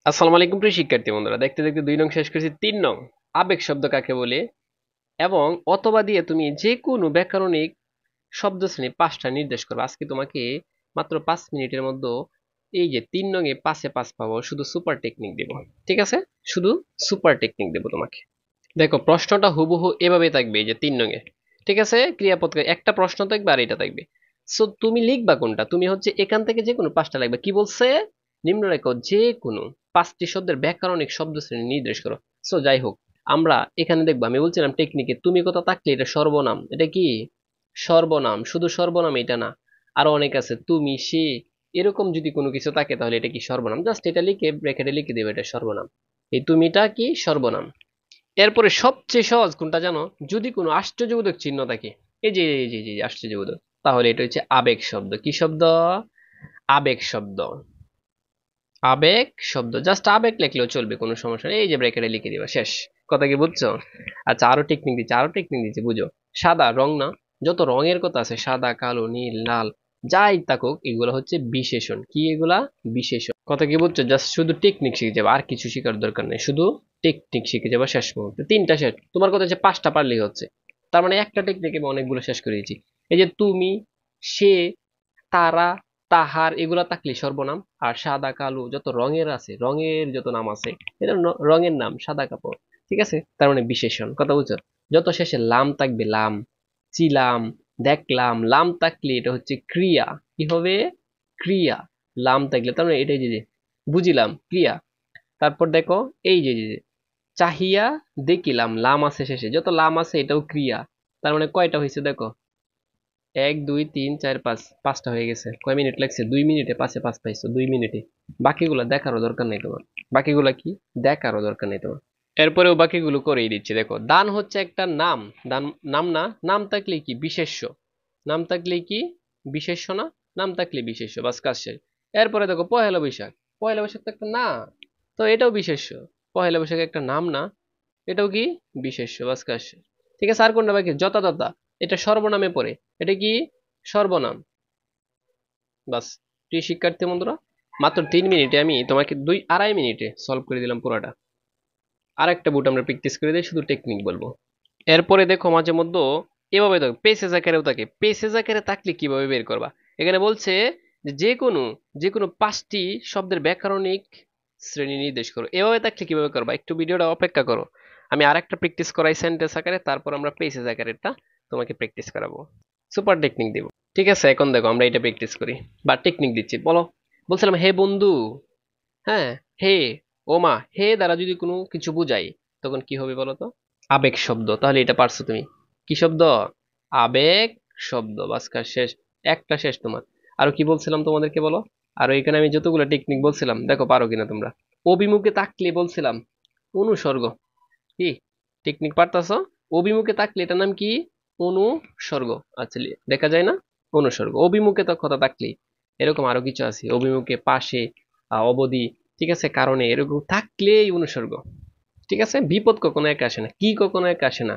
আসসালামু আলাইকুম প্রিয় শিক্ষার্থী বন্ধুরা, দেখতে দেখতে 2 নং শেষ করেছি। 3 নং আবেগ শব্দ কাকে বলে এবং অথবা দিয়ে তুমি যে কোনো ব্যাকরণিক শব্দ শ্রেণী 5টা নির্দেশ করবে। আজকে তোমাকে মাত্র 5 মিনিটের মধ্যে এই যে 3 নং এ 5-এ 5 পাবো, শুধু সুপার টেকনিক দেব। ঠিক আছে, শুধু সুপার টেকনিক দেব তোমাকে। দেখো প্রশ্নটা হুবহু এভাবে থাকবে, এই যে 3 নং এ। ঠিক আছে, ক্রিয়াপদ একটা প্রশ্ন থাকবে আর এটা থাকবে। সো তুমি লিখবা কোনটা? তুমি হচ্ছে এখান থেকে যে কোনো 5টা লিখবে। কি বলছে? নিম্নরেখ যে কোনো 5টি শব্দের ব্যাকরণিক শব্দ শ্রেণী নির্দেশ করো। সো যাই হোক, আমরা এখানে দেখবো, আমি বলছিলাম টেকনিকে তুমি কথা থাকলে এটা সর্বনাম। এটা কি সর্বনাম? শুধু সর্বনাম এটা না, আরো অনেক আছে। তুমি, সে, এরকম যদি কোনো কিছু থাকে তাহলে এটা কি সর্বনাম। জাস্ট এটা লিখে ব্র্যাকেটে লিখে দেবে এটা সর্বনাম। এই তুমিটা কি সর্বনাম। এরপরে সবচেয়ে সহজ কোনটা জানো? যদি কোনো আশ্চর্যবোধক চিহ্ন থাকে, এই যে আশ্চর্যবোধক, তাহলে এটা হচ্ছে আবেগ শব্দ। কি শব্দ? আবেগ শব্দ। আবেগ শব্দ, জাস্ট আবেগ লিখলেও চলবে, কোনো সমস্যা নেই। এই যে ব্র্যাকেটে লিখে দিবা, শেষ। কথা কি বুঝছো? আচ্ছা, আরো টেকনিক দিচ্ছে, বুঝো। সাদা রং না, যত রঙের কথা আছে, সাদা, কালো, নীল, লাল, যাই থাকুক, এগুলো হচ্ছে বিশেষণ। কি এগুলা? বিশেষণ। কথা কি বুঝছো? জাস্ট শুধু টেকনিক শিখে যাবে, আর কিছু শিখার দরকার নেই, শুধু টেকনিক শিখে যাবে। শেষ মুহূর্তে 3টা শেষ। তোমার কথা হচ্ছে 5টা পারলেই হচ্ছে। তার মানে একটা টেকনিকে আমি অনেকগুলো শেষ করে দিয়েছি। এই যে তুমি, সে, তারা, তাহার, এগুলা থাকলে সর্বনাম। আর সাদা, কালো, যত রঙের আছে, রঙের যত নাম আছে, এটা রঙের নাম। সাদা কাপড়, ঠিক আছে, তার মানে বিশেষণ। কথা বুঝছো? যত শেষে লাম থাকবে, লাম, ছিলাম, দেখলাম, লাম থাকলে এটা হচ্ছে ক্রিয়া। কি হবে? ক্রিয়া। লাম থাকলে তার মানে এটাই যে বুঝিলাম, ক্রিয়া। তারপর দেখো, এই যে চাহিয়া দেখিলাম, লাম আছে শেষে, যত লাম আছে এটাও ক্রিয়া। তার মানে কয়টা হয়েছে দেখো? 1 2 3 4 5, 5টা হয়ে গেছে। কয় মিনিট লাগছে? 2 মিনিটে 5-এ 5 পাইছো, 2 মিনিটে। বাকিগুলা দেখারও দরকার নেই তোমার। বাকিগুলা কি দেখারও দরকার নেই তোমার। এরপরেও বাকিগুলো করেই দিচ্ছি। দেখো, দান হচ্ছে একটা নাম। দান নাম না? নাম থাকলে কি বিশেষ্য। নাম থাকলে কি বিশেষ্য না? নাম থাকলে বিশেষ্য, বাস কাজ শেষ। এরপরে দেখো, পহেলা বৈশাখ। পহেলা বৈশাখ তো একটা না, তো এটাও বিশেষ্য। পহেলা বৈশাখ একটা নাম না, এটাও কি বিশেষ্য, বাস কাজ শেষ। ঠিক আছে, আর কোনটা বাকি? যথাযথা, এটা সর্বনামে পড়ে। এটা কি সর্বনাম। বাস। প্রিয় শিক্ষার্থী বন্ধুরা, মাত্র 3 মিনিটে আমি তোমাকে 2-2.5 মিনিটে সলভ করে দিলাম পুরোটা। আর একটা বুট আমরা প্র্যাকটিস করে দিই, শুধু টেকনিক বলবো। এরপরে দেখো, মাঝে মধ্যে এভাবে দেখো পেসেজ আকারেও থাকে। পেসেজ আকারে থাকলে কিভাবে বের করবা? এখানে বলছে যে যে কোনো 5টি শব্দের ব্যাকরণিক শ্রেণী নির্দেশ করো। এভাবে থাকলে কিভাবে করবা? একটু ভিডিওটা অপেক্ষা করো, আমি আরেকটা প্র্যাকটিস করাই সেন্টেন্স আকারে, তারপর আমরা পেসেজ আকারেরটা তোমাকে প্র্যাকটিস করাবো। সুপার টেকনিক দিব। ঠিক আছে, এখন দেখো আমরা এটা প্র্যাকটিস করি, বা টেকনিক দিচ্ছি। বলো, বলছিলাম হে বন্ধু। হ্যাঁ, হে, ও মা, হে দ্বারা যদি কোনো কিছু বুঝাই, তখন কি হবে বলো তো? আবেগ শব্দ। তাহলে এটা পারছো তুমি। কি শব্দ? আবেগ শব্দ। বাসকার শেষ। একটা শেষ তোমার। আরো কি বলছিলাম তোমাদেরকে বলো? আর এখানে আমি যতগুলো টেকনিক বলছিলাম, দেখো পারো কিনা তোমরা। অভিমুখে তাকলে বলছিলাম অনুসর্গ। কি টেকনিক পারতাছো? অভিমুখে তাকলে এটার নাম কি? অনুসর্গ। আচ্ছা, দেখা যায় না? অনুসর্গ। অভিমুখে তো কথা তাকলি, এরকম আরো কিছু আছে, অভিমুখে, পাশে, অবধি, ঠিক আছে, কারণে, এরকম থাকলেই অনুসর্গ। ঠিক আছে, বিপদ কখনো একা আসে না, কি কখনো একা আসে না।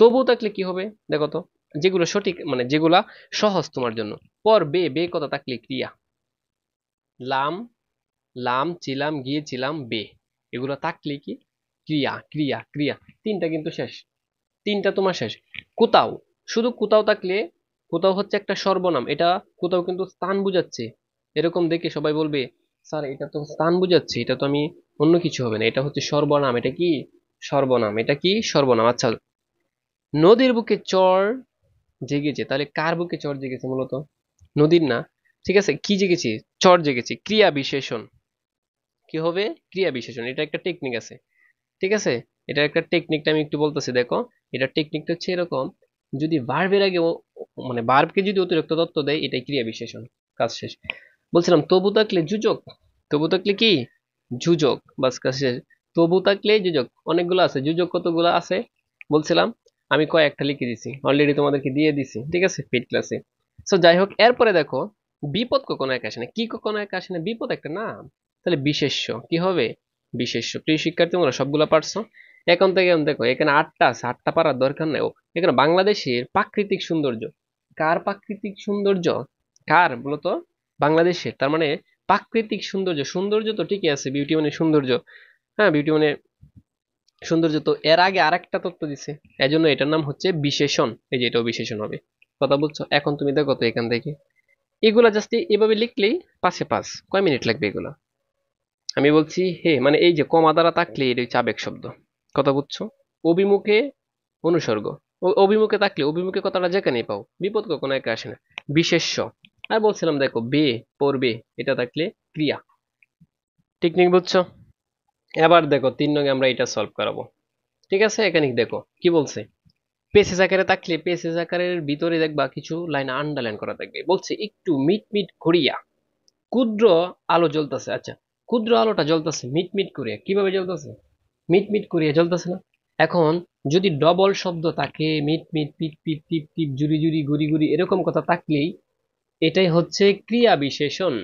তবু থাকলে কি হবে দেখো তো? যেগুলো সঠিক, মানে যেগুলা সহজ তোমার জন্য। পর বে, বে কথা থাকলে ক্রিয়া। লাম, লাম, ছিলাম, গিয়েছিলাম, বে, এগুলো থাকলে কি? ক্রিয়া, ক্রিয়া, ক্রিয়া। 3টা কিন্তু শেষ। 3টা তোমার শেষ। কোথাও, শুধু কোথাও থাকলে, কোথাও হচ্ছে একটা সর্বনাম। এটা কোথাও কিন্তু স্থান বুঝাচ্ছে। এরকম দেখে সবাই বলবে, স্যার এটা তো স্থান বুঝাচ্ছে, এটা তো আমি অন্য কিছু হবে না, এটা হচ্ছে সর্বনাম। এটা কি সর্বনাম? এটা কি সর্বনাম? আচ্ছা, নদীর বুকে চর জেগেছে, তাহলে কার বুকে চর জেগেছে মূলত? নদীর না। ঠিক আছে, কি জেগেছে? চর জেগেছে, ক্রিয়া বিশেষণ। কি হবে? ক্রিয়া বিশেষণ। এটা একটা টেকনিক আছে। ঠিক আছে, এটা একটা টেকনিকটা আমি একটু বলতেছি, দেখো। এটা টেকনিকটা হচ্ছে এরকম, যদি ভার্বের আগে মানে ভার্বকে যদি অতিরিক্ত তথ্য দেয়, এটাই ক্রিয়া বিশেষণ। কাজ শেষ। বলছিলাম তবু থাকলে যুজক। তবু থাকলে কি? যুজক। বাস কাজ শেষ। তবু থাকলে যুজক। অনেকগুলো আছে, যুজক কতগুলো আছে বলছিলাম? আমি কয়েকটা লিখে দিছি অলরেডি, তোমাদেরকে দিয়ে দিছি, ঠিক আছে, পেড ক্লাসে। সো যাই হোক, এরপরে দেখো, বিপদ কখনো এক আসে না। কি কখনো এক আসে না? বিপদ একটা নাম। তাহলে বিশেষ্য কি হবে? বিশেষ্য। প্রিয় শিক্ষার্থী, তোমরা সবগুলো পারছো। এখন থেকে দেখো, এখানে 8টা আছে, 8টা পারার দরকার নেই। এখানে বাংলাদেশের প্রাকৃতিক সৌন্দর্য। কার প্রাকৃতিক সৌন্দর্য? কার বলতো? বাংলাদেশের। তার মানে প্রাকৃতিক সৌন্দর্য, সৌন্দর্য তো ঠিকই আছে, বিউটি মানে সৌন্দর্য, হ্যাঁ বিউটি মানে সৌন্দর্য। তো এর আগে আরেকটা তথ্য দিছে, এজন্য এটার নাম হচ্ছে বিশেষণ। এই যে এটাও বিশেষণ হবে, কথা বলছো। এখন তুমি দেখো তো এখান থেকে এগুলা জাস্ট এভাবে লিখলেই পাশে পাস, কয় মিনিট লাগবে এগুলা? আমি বলছি হে, মানে এই যে কমা দ্বারা থাকলে এটা হচ্ছে আবেগ শব্দ, কথা বুঝছো। অভিমুখে অনুসর্গ, অভিমুখে থাকলে অভিমুখে কথাটা যেখানেই পাও, বিপদ কখনো একা আসে না। বিশেষ্য, আর বলছিলাম দেখো বে, পড়বে, এটা থাকলে ক্রিয়া। টেকনিক বুঝছো? এবার দেখো 3 নং আমরা এটা সলভ করাবো। ঠিক আছে, এখানে দেখো কি বলছে। পেসেজ আকারে থাকলে পেসেজ আকারের ভিতরে দেখবা কিছু লাইন আন্ডারলাইন করা থাকবে। বলছে একটু মিট মিট করিয়া ক্ষুদ্র আলো জ্বলতেছে। আচ্ছা, ক্ষুদ্র আলোটা জ্বলতেছে মিট মিট করিয়া, কিভাবে জ্বলতেছে? মিট মিট করিয়া জ্বলতেছে না? এখন যদি ডবল শব্দ থাকে, মিট মিট পিট পিট টিপ টিপ জুরি জুরি গুড়ি গুড়ি এরকম কথা থাকলেই এটাই হচ্ছে ক্রিয়া বিশেষণ।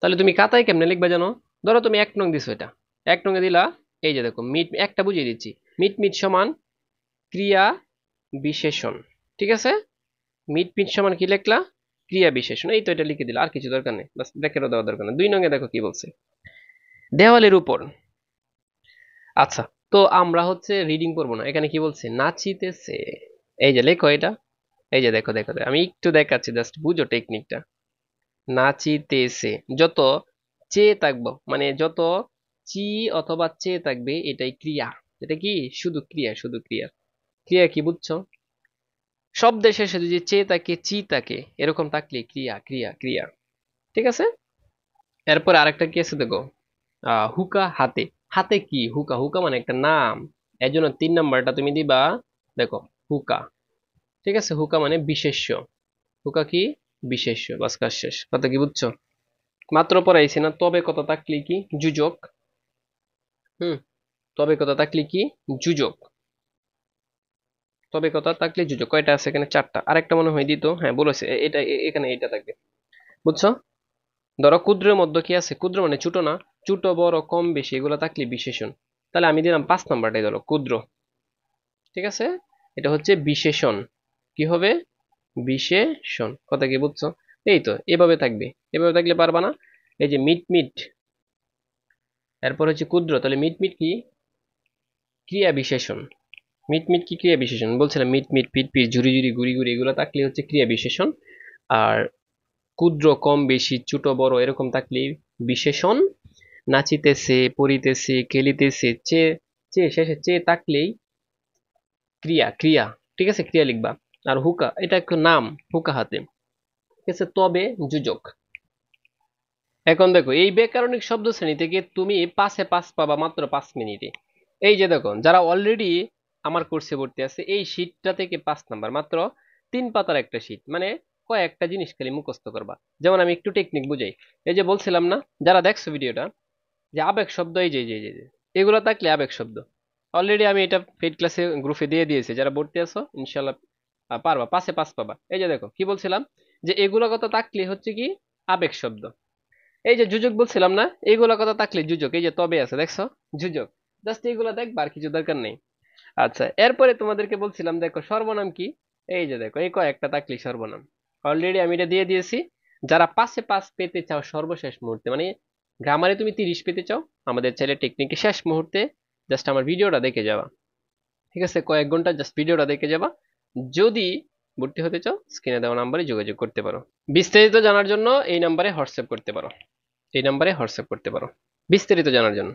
তাহলে তুমি খাতায় কেমনে লিখবে জানো? ধরো তুমি 1 নং দিছো, এটা 1 নং দিলা, এই যে দেখো মিট, একটা বুঝিয়ে দিচ্ছি, মিট মিট সমান ক্রিয়া বিশেষণ। ঠিক আছে, মিট মিট সমান কি লিখলা? ক্রিয়া বিশেষণ। এই তো এটা লিখে দিলা, আর কিছু দরকার নেই, বাস দেখে দেওয়া দরকার নেই। 2 নং দেখো কি বলছে, দেওয়ালের উপর। আচ্ছা, তো আমরা হচ্ছে রিডিং পড়বো না, এখানে কি বলছে, নাচিতেছে। এই যে লেখো এটা, এই যে দেখো দেখো দেখো, আমি একটু দেখাচ্ছি, জাস্ট বুঝো টেকনিকটা। নাচিতেছে, যত চেয়ে থাকবো, মানে যত চি অথবা চেয়ে থাকবে এটাই ক্রিয়া। এটা কি? শুধু ক্রিয়া, শুধু ক্রিয়া। ক্রিয়া কি বুঝছো? শব্দের শেষে যদি চেয়ে থাকে চি থাকে এরকম থাকলে ক্রিয়া ক্রিয়া ক্রিয়া। ঠিক আছে, এরপর আরেকটা কি আছে দেখো, হুকা হাতে। হাতে কি? হুকা, হুকা মানে একটা নাম, এর জন্য 3 নাম্বারটা তুমি দিবা দেখো, হুকা। ঠিক আছে, হুকা মানে বিশেষ্য। হুকা কি? বিশেষ্য, বাস কাজ শেষ। কথা কি বুঝছো? মাত্র পড়াইছি না, তবে কথা থাকলে কি? যুজক। হুম, তবে কথা থাকলে কি? যুজক। তবে কথা থাকলে যুজক। কয়টা আছে এখানে? 4টা। আরেকটা মনে হয় দিত, হ্যাঁ বলেছে, এটা এখানে এটা থাকবে, বুঝছো। ধরো ক্ষুদ্রের মধ্যে কি আছে? ক্ষুদ্র মানে ছোট না? ছোট বড় কম বেশি এগুলো থাকলে বিশেষণ। তাহলে আমি দিলাম 5 নাম্বারটাই, ধরো ক্ষুদ্র। ঠিক আছে, এটা হচ্ছে বিশেষণ। কি হবে? বিশেষণ। কথা কি বুঝছো? এই তো এভাবে থাকবে, এভাবে থাকলে পারবা না। এই যে মিট মিট, এরপর হচ্ছে ক্ষুদ্র, তাহলে মিট মিট কি? ক্রিয়া বিশেষণ। মিট মিট কি? ক্রিয়া বিশেষণ। বলছিলাম মিট মিট পিট পিট ঝুরি ঝুরি গুড়ি গুড়ি এগুলো থাকলে হচ্ছে ক্রিয়া বিশেষণ। আর ক্ষুদ্র কম বেশি ছোট বড় এরকম থাকলে বিশেষণ। নাচিতেছে, পড়িতেছে, খেলিতেছে, চেয়ে, চেয়ে শেষে চেয়ে থাকলেই ক্রিয়া ক্রিয়া। ঠিক আছে, ক্রিয়া লিখবা। আর হুকা এটা একটা নাম, হুকা হাতে। ঠিক আছে, তবে যুজক। এখন দেখো এই ব্যাকরণিক শব্দ শ্রেণী থেকে তুমি 5-এ 5 পাবা মাত্র 5 মিনিটে। এই যে দেখো, যারা অলরেডি আমার কোর্সে ভর্তি আছে, এই শীটটা থেকে 5 নাম্বার, মাত্র 3 পাতার একটা শীট, মানে কয়েকটা জিনিস খালি মুখস্থ করবা। যেমন আমি একটু টেকনিক বুঝাই। এই যে বলছিলাম না, যারা দেখছো ভিডিওটা, যে আবেগ শব্দ, এই যে এই যে এই যে এগুলো থাকলে আবেগ শব্দ। অলরেডি আমি এটা পেইড ক্লাসে গ্রুপে দিয়ে দিয়েছি, যারা ভর্তি আছো ইনশাল্লাহ পারবা, 5-এ 5 পাবা। এই যে দেখো কি বলছিলাম, যে এগুলো কথা থাকলে হচ্ছে কি? আবেগ শব্দ। এই যে যুজক বলছিলাম না, এইগুলা কথা থাকলে যুজক। এই যে তবে আছে দেখছো, যুজক। জাস্ট এইগুলা দেখবা, আর কিছু দরকার নেই। আচ্ছা, এরপরে তোমাদেরকে বলছিলাম দেখো সর্বনাম কি। এই যে দেখো এই কয়েকটা থাকলে সর্বনাম। অলরেডি আমি এটা দিয়ে দিয়েছি। যারা 5-এ 5 পেতে চাও সর্বশেষ মুহূর্তে, মানে গ্রামারে তুমি 30 পেতে চাও, আমাদের চ্যানেল টেকনিকে শেষ মুহূর্তে জাস্ট আমার ভিডিওটা দেখে যাবা। ঠিক আছে, কয়েক ঘন্টা জাস্ট ভিডিওটা দেখে যাবা। যদি ভর্তি হতে চাও স্ক্রিনে দেওয়া নাম্বারে যোগাযোগ করতে পারো। বিস্তারিত জানার জন্য এই নাম্বারে হোয়াটসঅ্যাপ করতে পারো, এই নাম্বারে হোয়াটসঅ্যাপ করতে পারো বিস্তারিত জানার জন্য।